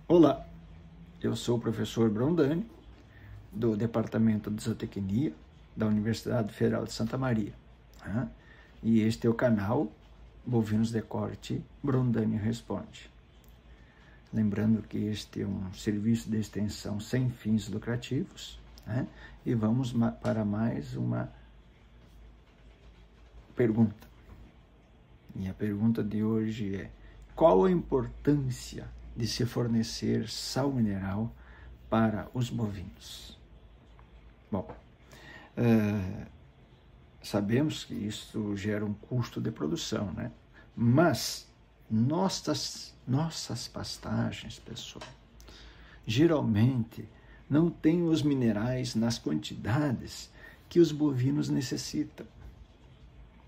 Olá, eu sou o professor Brondani, do Departamento de Zootecnia da Universidade Federal de Santa Maria. E este é o canal Bovinos de Corte Brondani Responde. Lembrando que este é um serviço de extensão sem fins lucrativos, e vamos para mais uma pergunta. E a pergunta de hoje é: qual a importância de se fornecer sal mineral para os bovinos? Bom, sabemos que isso gera um custo de produção, né? Mas nossas pastagens, pessoal, geralmente não têm os minerais nas quantidades que os bovinos necessitam.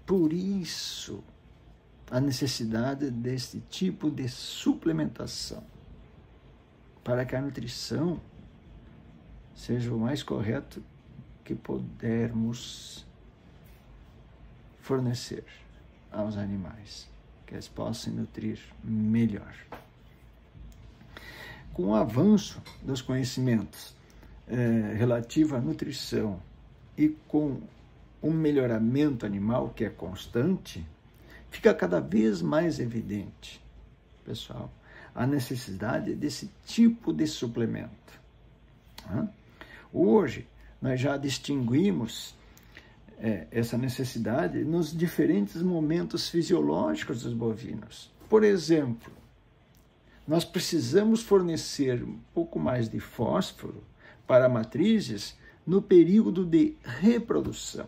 Por isso, a necessidade desse tipo de suplementação, para que a nutrição seja o mais correto que pudermos fornecer aos animais, que eles possam nutrir melhor. Com o avanço dos conhecimentos relativo à nutrição e com um melhoramento animal que é constante, fica cada vez mais evidente, pessoal, a necessidade desse tipo de suplemento. Hoje, nós já distinguimos essa necessidade nos diferentes momentos fisiológicos dos bovinos. Por exemplo, nós precisamos fornecer um pouco mais de fósforo para matrizes no período de reprodução.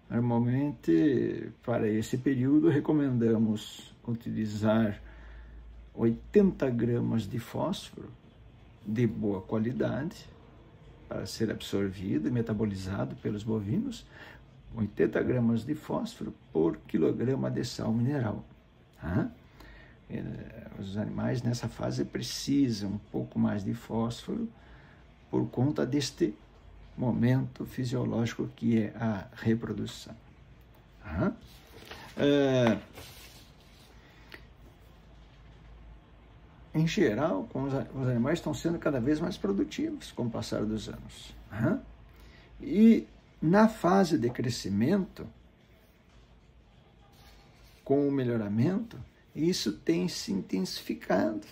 Normalmente, para esse período, recomendamos utilizar 80 gramas de fósforo de boa qualidade para ser absorvido e metabolizado pelos bovinos, 80 gramas de fósforo por quilograma de sal mineral. Os animais nessa fase precisam um pouco mais de fósforo por conta deste momento fisiológico que é a reprodução. Em geral, os animais estão sendo cada vez mais produtivos com o passar dos anos. E na fase de crescimento, com o melhoramento, isso tem se intensificado.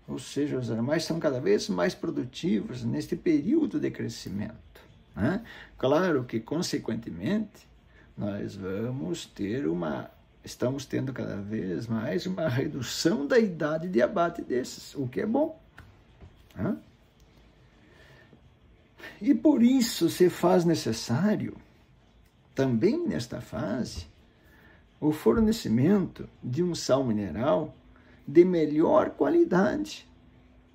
Ou seja, os animais são cada vez mais produtivos neste período de crescimento. Claro que, consequentemente, nós estamos tendo cada vez mais uma redução da idade de abate desses, o que é bom. E por isso se faz necessário, também nesta fase, o fornecimento de um sal mineral de melhor qualidade,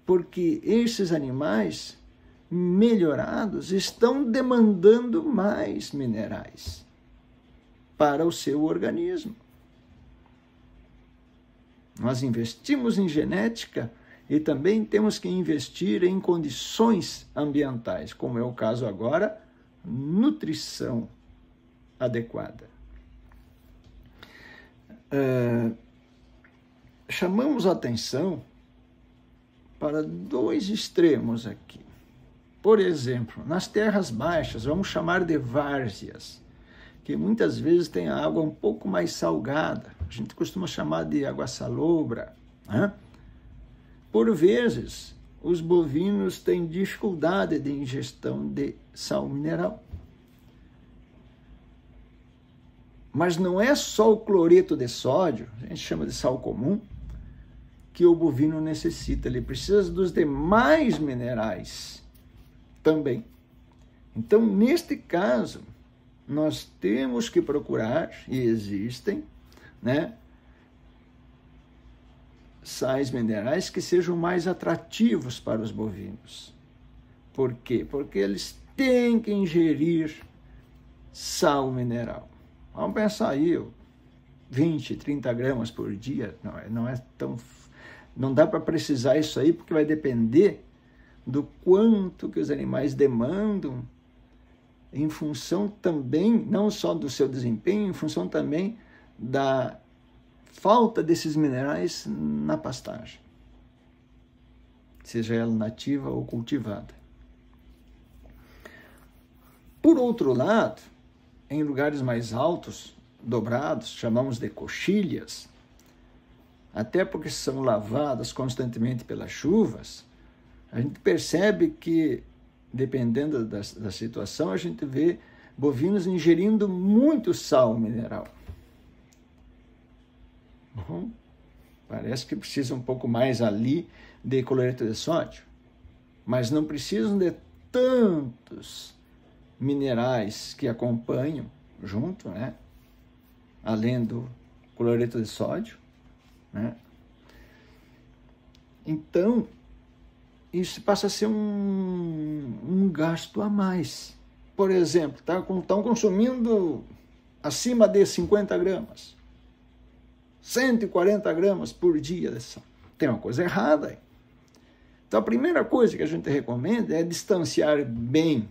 porque esses animais melhorados estão demandando mais minerais para o seu organismo. Nós investimos em genética e também temos que investir em condições ambientais, como é o caso agora, nutrição adequada. Chamamos a atenção para dois extremos aqui. Por exemplo, nas terras baixas, vamos chamar de várzeas, que muitas vezes tem a água um pouco mais salgada. A gente costuma chamar de água salobra. Por vezes, os bovinos têm dificuldade de ingestão de sal mineral. Mas não é só o cloreto de sódio, a gente chama de sal comum, que o bovino necessita. Ele precisa dos demais minerais também. Então, neste caso, nós temos que procurar, e existem, sais minerais que sejam mais atrativos para os bovinos. Por quê? Porque eles têm que ingerir sal mineral. Vamos pensar aí, 20, 30 gramas por dia, não dá para precisar isso aí, porque vai depender do quanto que os animais demandam, em função também, não só do seu desempenho, em função também da falta desses minerais na pastagem, seja ela nativa ou cultivada. Por outro lado, em lugares mais altos, dobrados, chamamos de coxilhas, até porque são lavadas constantemente pelas chuvas, a gente percebe que, dependendo da situação, a gente vê bovinos ingerindo muito sal mineral. Bom, parece que precisa um pouco mais ali de cloreto de sódio, mas não precisam de tantos minerais que acompanham junto, né? Além do cloreto de sódio, né? Então, isso passa a ser um gasto a mais. Por exemplo, estão consumindo acima de 50 gramas, 140 gramas por dia de sal. Tem uma coisa errada aí. Então, a primeira coisa que a gente recomenda é distanciar bem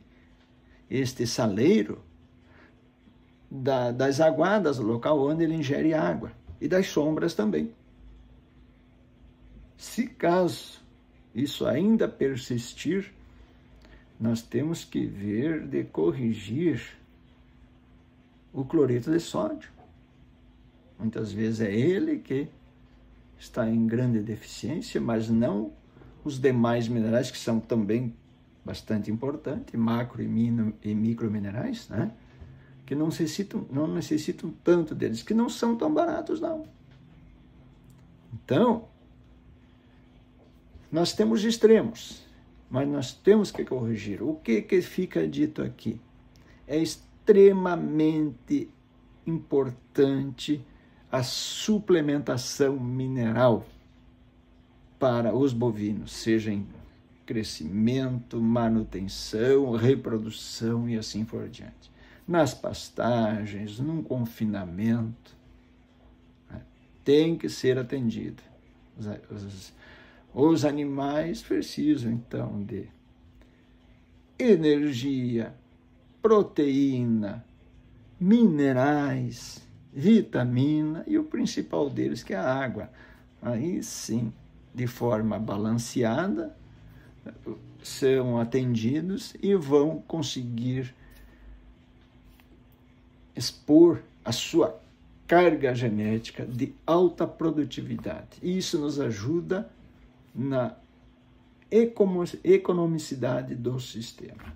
este saleiro das aguadas do local onde ele ingere água e das sombras também. Se caso isso ainda persistir, nós temos que ver de corrigir o cloreto de sódio. Muitas vezes é ele que está em grande deficiência, mas não os demais minerais que são também bastante importantes, macro e micro minerais, né? Que não necessitam tanto deles, que não são tão baratos, não. Então, nós temos extremos, mas nós temos que corrigir. O que fica dito aqui? É extremamente importante a suplementação mineral para os bovinos, seja em crescimento, manutenção, reprodução e assim por diante. Nas pastagens, num confinamento, tem que ser atendido. Os animais precisam, então, de energia, proteína, minerais, vitamina e o principal deles, que é a água. Aí sim, de forma balanceada, são atendidos e vão conseguir expor a sua carga genética de alta produtividade. E isso nos ajuda na economicidade do sistema.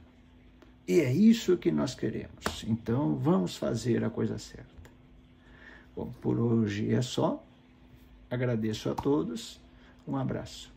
E é isso que nós queremos. Então, vamos fazer a coisa certa. Bom, por hoje é só. Agradeço a todos. Um abraço.